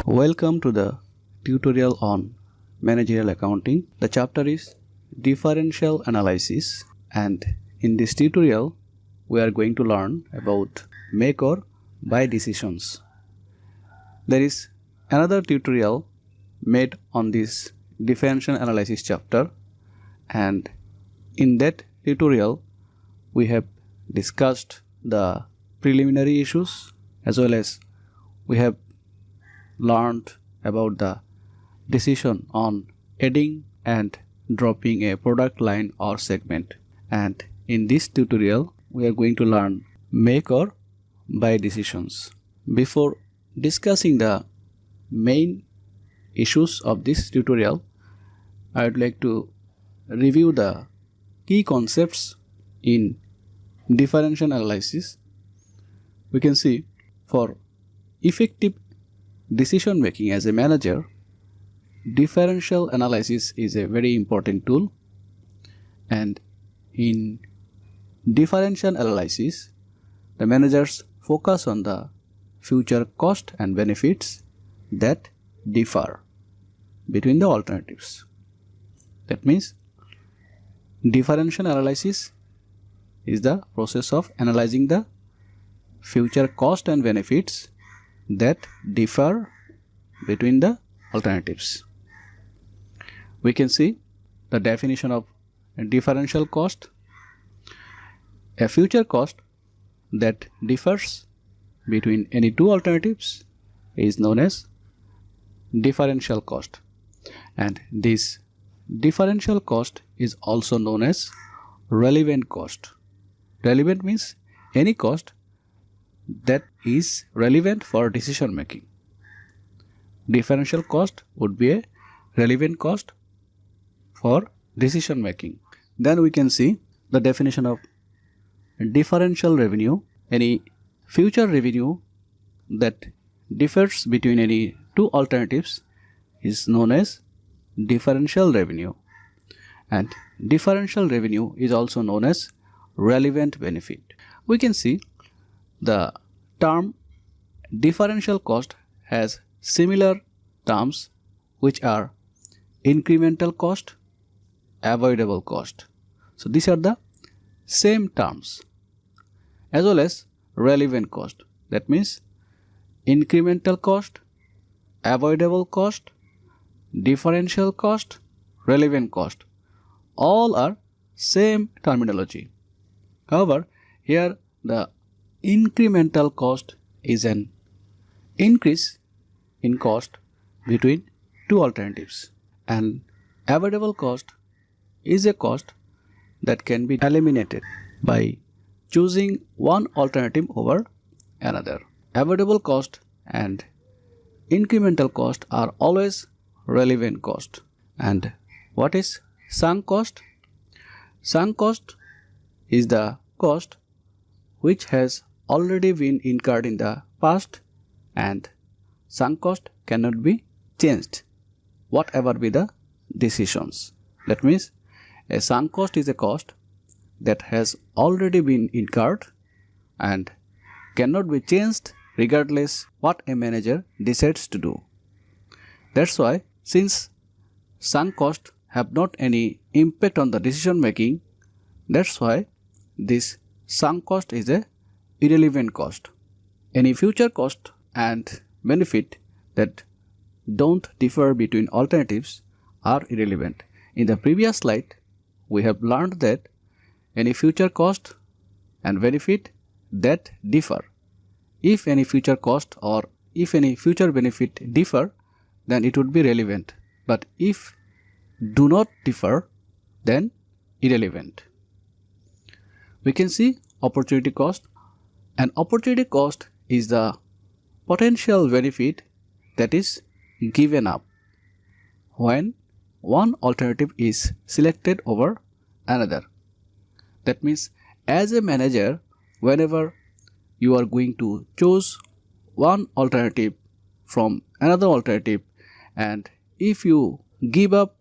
Welcome to the tutorial on Managerial Accounting. The chapter is Differential Analysis, and in this tutorial we are going to learn about make or buy decisions. There is another tutorial made on this Differential Analysis chapter, and in that tutorial we have discussed the preliminary issues as well as we have learned about the decision on adding and dropping a product line or segment. And in this tutorial we are going to learn make or buy decisions. Before discussing the main issues of this tutorial, I would like to review the key concepts in differential analysis. We can see for effective decision making as a manager, differential analysis is a very important tool, and in differential analysis the managers focus on the future cost and benefits that differ between the alternatives. That means differential analysis is the process of analyzing the future cost and benefits that differ between the alternatives. We can see the definition of differential cost. A future cost that differs between any two alternatives is known as differential cost, and this differential cost is also known as relevant cost. Relevant means any cost that is relevant for decision making. Differential cost would be a relevant cost for decision making. Then we can see the definition of differential revenue. Any future revenue that differs between any two alternatives is known as differential revenue, and differential revenue is also known as relevant benefit. We can see the term differential cost has similar terms which are incremental cost, avoidable cost. So these are the same terms, as well as relevant cost. That means incremental cost, avoidable cost, differential cost, relevant cost, all are same terminology. However, here the incremental cost is an increase in cost between two alternatives, and avoidable cost is a cost that can be eliminated by choosing one alternative over another. Avoidable cost and incremental cost are always relevant cost. And what is sunk cost? Sunk cost is the cost which has already been incurred in the past, and sunk cost cannot be changed whatever be the decisions. That means a sunk cost is a cost that has already been incurred and cannot be changed regardless what a manager decides to do. That's why, since sunk costs have not any impact on the decision making, that's why this sunk cost is a irrelevant cost. Any future cost and benefit that don't differ between alternatives are irrelevant. In the previous slide, we have learned that any future cost and benefit that differ, if any future cost or if any future benefit differ, then it would be relevant, but if do not differ, then irrelevant. We can see opportunity cost. An opportunity cost is the potential benefit that is given up when one alternative is selected over another. That means as a manager, whenever you are going to choose one alternative from another alternative, and if you give up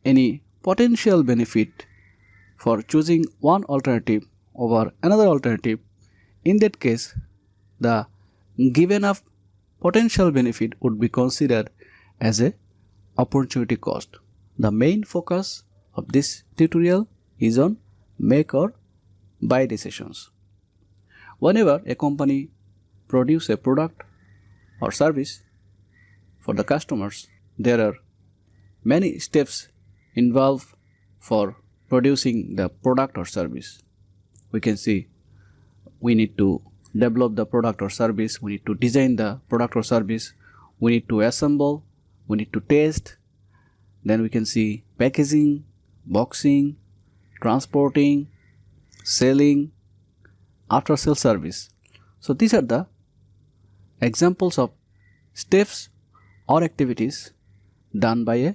any potential benefit for choosing one alternative over another alternative, in that case, the given up potential benefit would be considered as a opportunity cost. The main focus of this tutorial is on make or buy decisions. Whenever a company produces a product or service for the customers, there are many steps involved for producing the product or service. We can see we need to develop the product or service, we need to design the product or service, we need to assemble, we need to test, then we can see packaging, boxing, transporting, selling, after sale service. So these are the examples of steps or activities done by a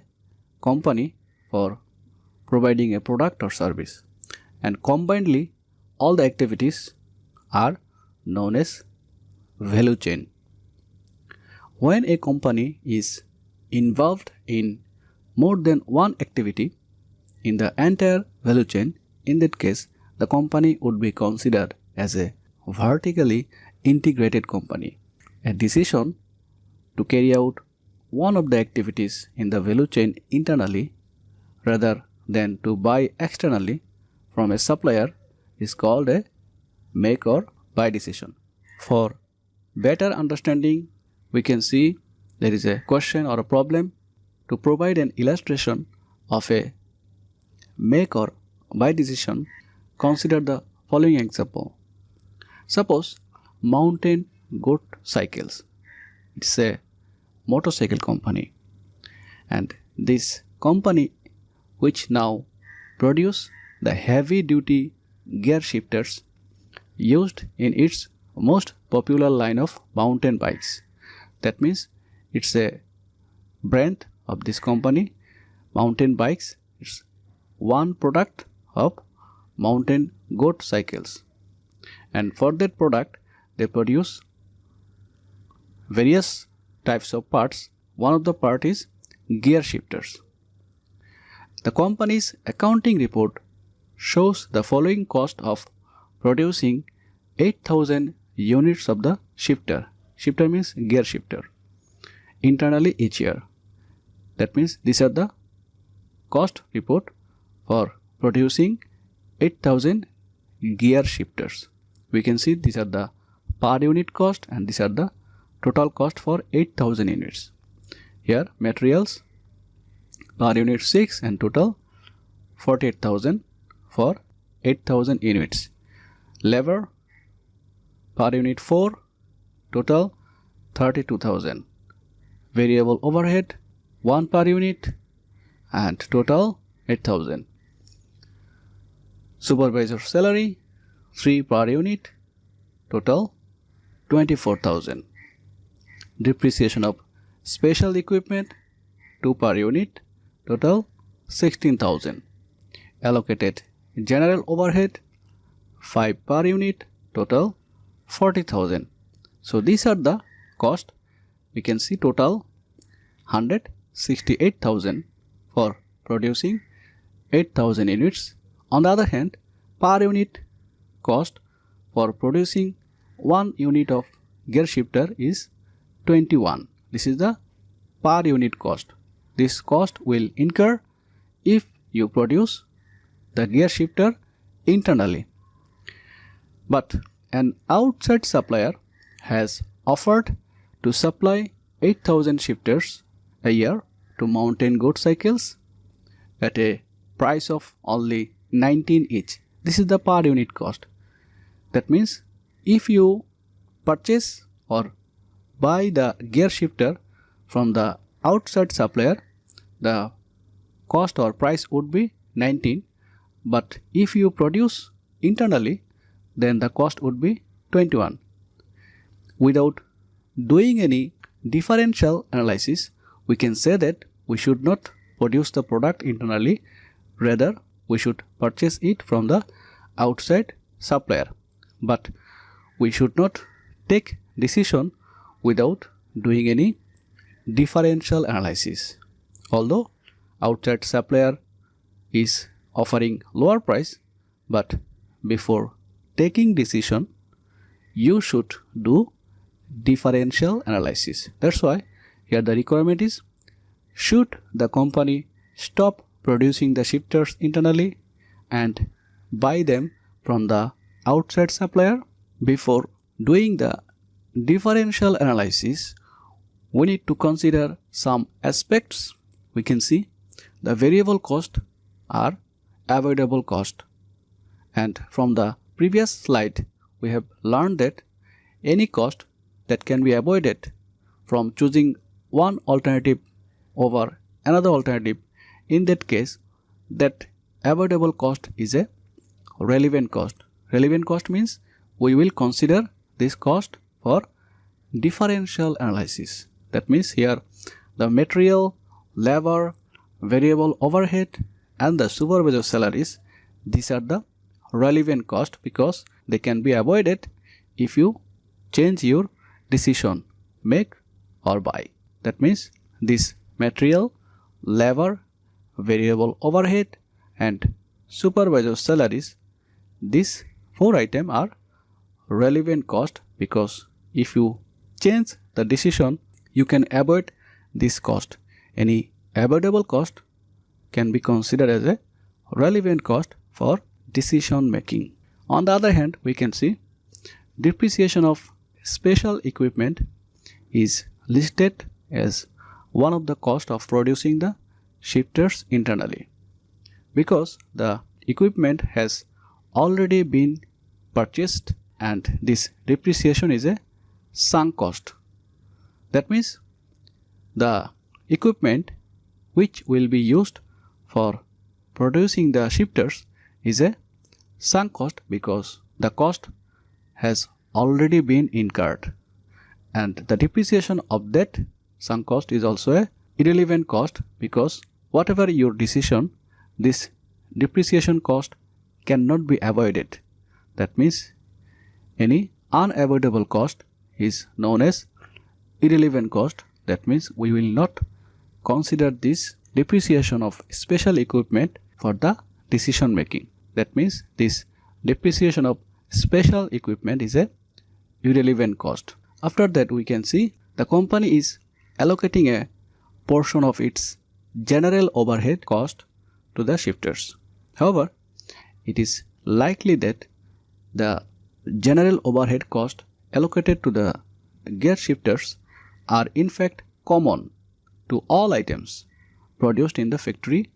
company for providing a product or service, and combinedly all the activities are known as value chain. When a company is involved in more than one activity in the entire value chain, in that case the company would be considered as a vertically integrated company. A decision to carry out one of the activities in the value chain internally rather than to buy externally from a supplier is called a make or buy decision. For better understanding, we can see there is a question or a problem. To provide an illustration of a make or buy decision, consider the following example. Suppose Mountain Goat Cycles. It's a motorcycle company, and this company which now produce the heavy duty gear shifters used in its most popular line of mountain bikes. That means it's a brand of this company, mountain bikes. It's one product of Mountain Goat Cycles, and for that product they produce various types of parts. One of the part is gear shifters. The company's accounting report shows the following cost of producing 8,000 units of the shifter. Shifter means gear shifter internally each year. That means these are the cost report for producing 8,000 gear shifters. We can see these are the per unit cost and these are the total cost for 8,000 units. Here materials per unit 6 and total 48,000 for 8,000 units. Labor per unit 4, total 32,000. Variable overhead 1 per unit and total 8,000. Supervisor salary 3 per unit, total 24,000. Depreciation of special equipment 2 per unit, total 16,000. Allocated general overhead 5 per unit, total 40,000. So these are the cost. We can see total 168,000 for producing 8,000 units. On the other hand, per unit cost for producing 1 unit of gear shifter is 21. This is the per unit cost. This cost will incur if you produce the gear shifter internally. But an outside supplier has offered to supply 8,000 shifters a year to Mountain Goat Cycles at a price of only 19 each. This is the per unit cost. That means if you purchase or buy the gear shifter from the outside supplier, the cost or price would be 19, but if you produce internally, then the cost would be 21. Without doing any differential analysis, we can say that we should not produce the product internally, rather we should purchase it from the outside supplier. But we should not take decision without doing any differential analysis. Although outside supplier is offering lower price, but before taking decision, you should do differential analysis. That's why here the requirement is, should the company stop producing the shifters internally and buy them from the outside supplier? Before doing the differential analysis, we need to consider some aspects. We can see the variable cost are avoidable cost, and from the previous slide we have learned that any cost that can be avoided from choosing one alternative over another alternative, in that case that avoidable cost is a relevant cost. Relevant cost means we will consider this cost for differential analysis. That means here the material, labor, variable overhead and the supervisor salaries, these are the relevant cost because they can be avoided if you change your decision, make or buy. That means this material, labor, variable overhead and supervisor salaries, these 4 items are relevant cost because if you change the decision, you can avoid this cost. Any avoidable cost can be considered as a relevant cost for decision making. On the other hand, we can see depreciation of special equipment is listed as one of the cost of producing the shifters internally because the equipment has already been purchased and this depreciation is a sunk cost. That means the equipment which will be used for producing the shifters is a sunk cost because the cost has already been incurred, and the depreciation of that sunk cost is also a irrelevant cost because whatever your decision, this depreciation cost cannot be avoided. That means any unavoidable cost is known as irrelevant cost. That means we will not consider this depreciation of special equipment for the decision making. That means this depreciation of special equipment is a irrelevant cost. After that, we can see the company is allocating a portion of its general overhead cost to the shifters. However, it is likely that the general overhead cost allocated to the gear shifters are in fact common to all items produced in the factory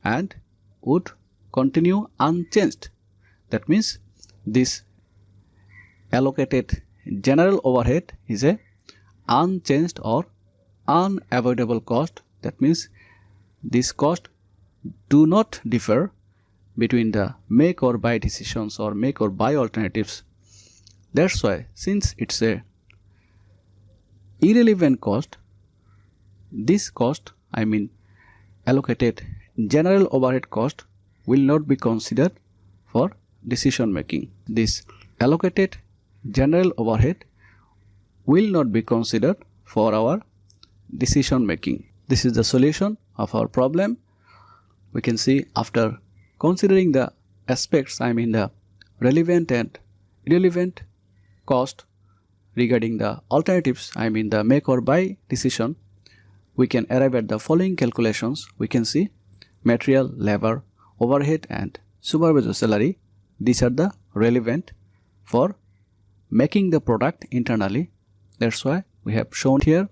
and would continue unchanged. That means this allocated general overhead is a unchanged or unavoidable cost. That means this cost do not differ between the make or buy decisions or make or buy alternatives. That's why since it's a irrelevant cost, this cost, allocated general overhead cost, will not be considered for decision making. This allocated general overhead will not be considered for our decision making. This is the solution of our problem. We can see after considering the aspects, the relevant and irrelevant cost regarding the alternatives, the make or buy decision, we can arrive at the following calculations. We can see material, labor, overhead and supervisor salary. These are the relevant for making the product internally. That's why we have shown here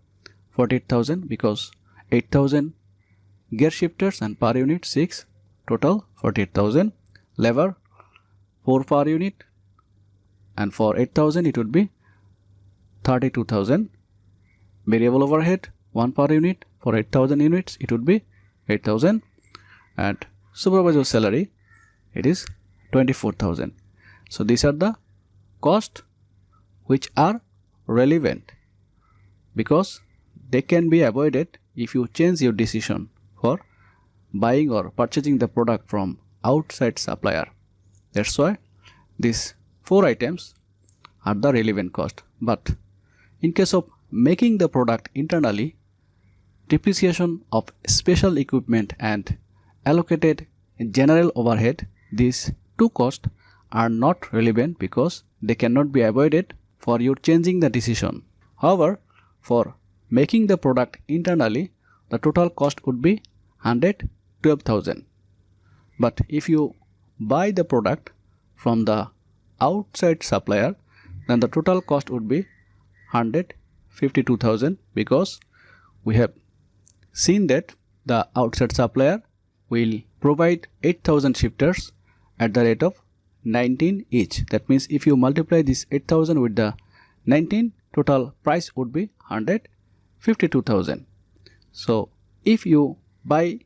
48,000 because 8,000 gear shifters and per unit 6, total 48,000. Labor 4 per unit and for 8,000 it would be 32,000. Variable overhead 1 per unit, for 8,000 units it would be 8,000, and supervisor salary it is 24,000. So these are the costs which are relevant because they can be avoided if you change your decision for buying or purchasing the product from outside supplier. That's why these 4 items are the relevant cost. But in case of making the product internally, depreciation of special equipment and allocated general overhead, these two costs are not relevant because they cannot be avoided for you changing the decision. However, for making the product internally, the total cost would be 112,000. But if you buy the product from the outside supplier, then the total cost would be 152,000 because we have seen that the outside supplier will provide 8,000 shifters at the rate of 19 each. That means if you multiply this 8,000 with the 19, total price would be 152,000. So if you buy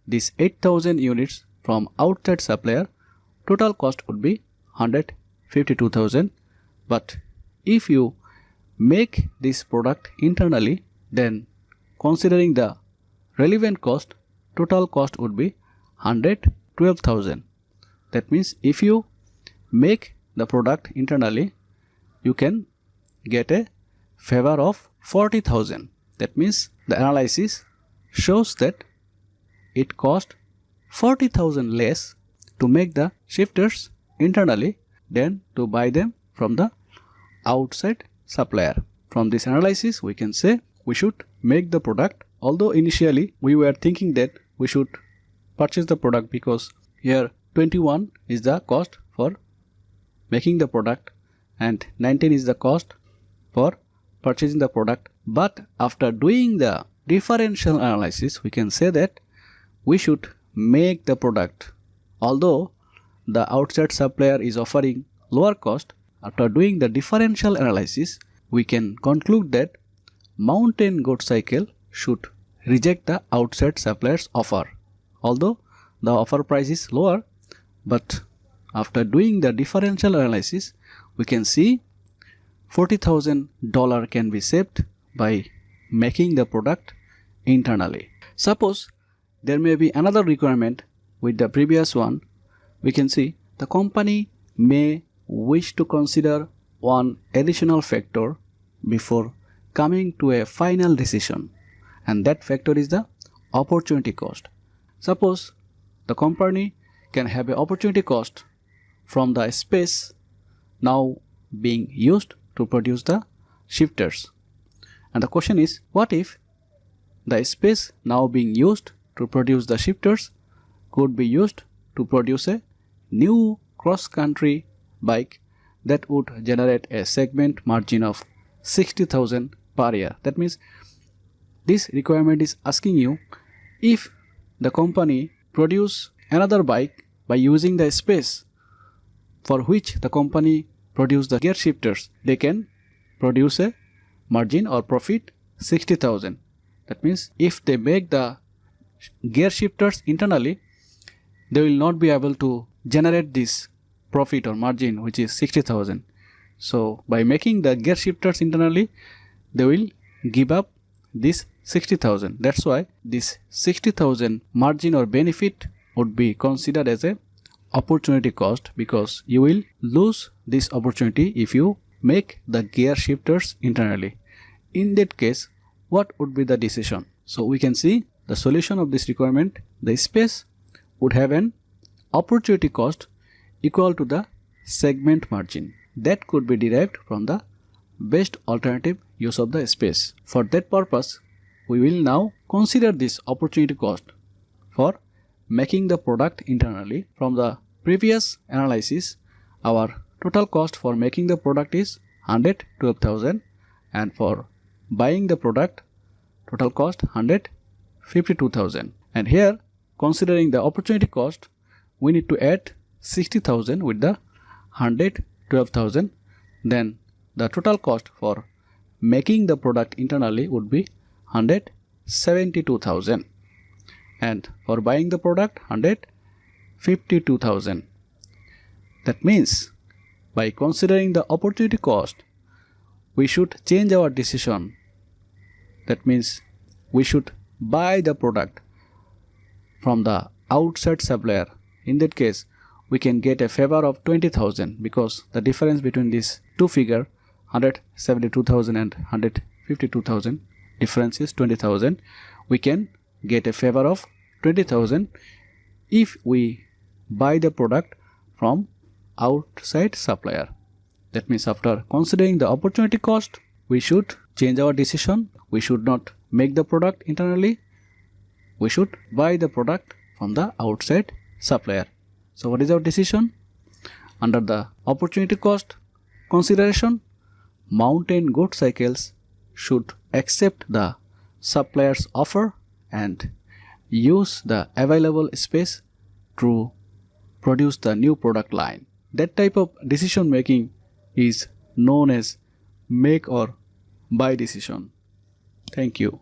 these 8,000 units from outside supplier, total cost would be 152,000. But if you make this product internally, then considering the relevant cost, total cost would be 112,000. That means if you make the product internally, you can get a favor of 40,000. That means the analysis shows that it cost 40,000 less to make the shifters internally than to buy them from the outside supplier. From this analysis, we can say we should make the product, although initially we were thinking that we should purchase the product because here 21 is the cost for making the product and 19 is the cost for purchasing the product. But after doing the differential analysis, we can say that we should make the product. Although the outside supplier is offering lower cost, after doing the differential analysis, we can conclude that Mountain Goat Cycle should reject the outside supplier's offer. Although the offer price is lower, but after doing the differential analysis, we can see $40,000 can be saved by making the product internally. Suppose there may be another requirement with the previous one. We can see the company may wish to consider one additional factor before coming to a final decision, and that factor is the opportunity cost. Suppose the company can have an opportunity cost from the space now being used to produce the shifters. And the question is, what if the space now being used to produce the shifters could be used to produce a new cross-country bike that would generate a segment margin of 60,000 per year. That means this requirement is asking you, if the company produce another bike by using the space for which the company produce the gear shifters, they can produce a margin or profit 60,000. That means if they make the gear shifters internally, they will not be able to generate this profit or margin which is 60,000. So by making the gear shifters internally, they will give up this 60,000. That's why this 60,000 margin or benefit would be considered as a opportunity cost, because you will lose this opportunity if you make the gear shifters internally. In that case, what would be the decision? So we can see the solution of this requirement. The space would have an opportunity cost equal to the segment margin that could be derived from the best alternative use of the space. For that purpose, we will now consider this opportunity cost for making the product internally. From the previous analysis, our total cost for making the product is 112,000, and for buying the product, total cost 152,000. And here, considering the opportunity cost, we need to add 60,000 with the 112,000. Then the total cost for making the product internally would be 172,000, and for buying the product 152,000. That means by considering the opportunity cost, we should change our decision. That means we should buy the product from the outside supplier. In that case, we can get a favor of 20,000, because the difference between these two figures, 172,000 and 152,000, difference is 20,000. We can get a favor of 20,000 if we buy the product from outside supplier. That means after considering the opportunity cost, we should change our decision. We should not make the product internally. We should buy the product from the outside supplier. So what is our decision? Under the opportunity cost consideration, mountain goods cycles should accept the supplier's offer and use the available space to produce the new product line. That type of decision making is known as make or buy decision. Thank you.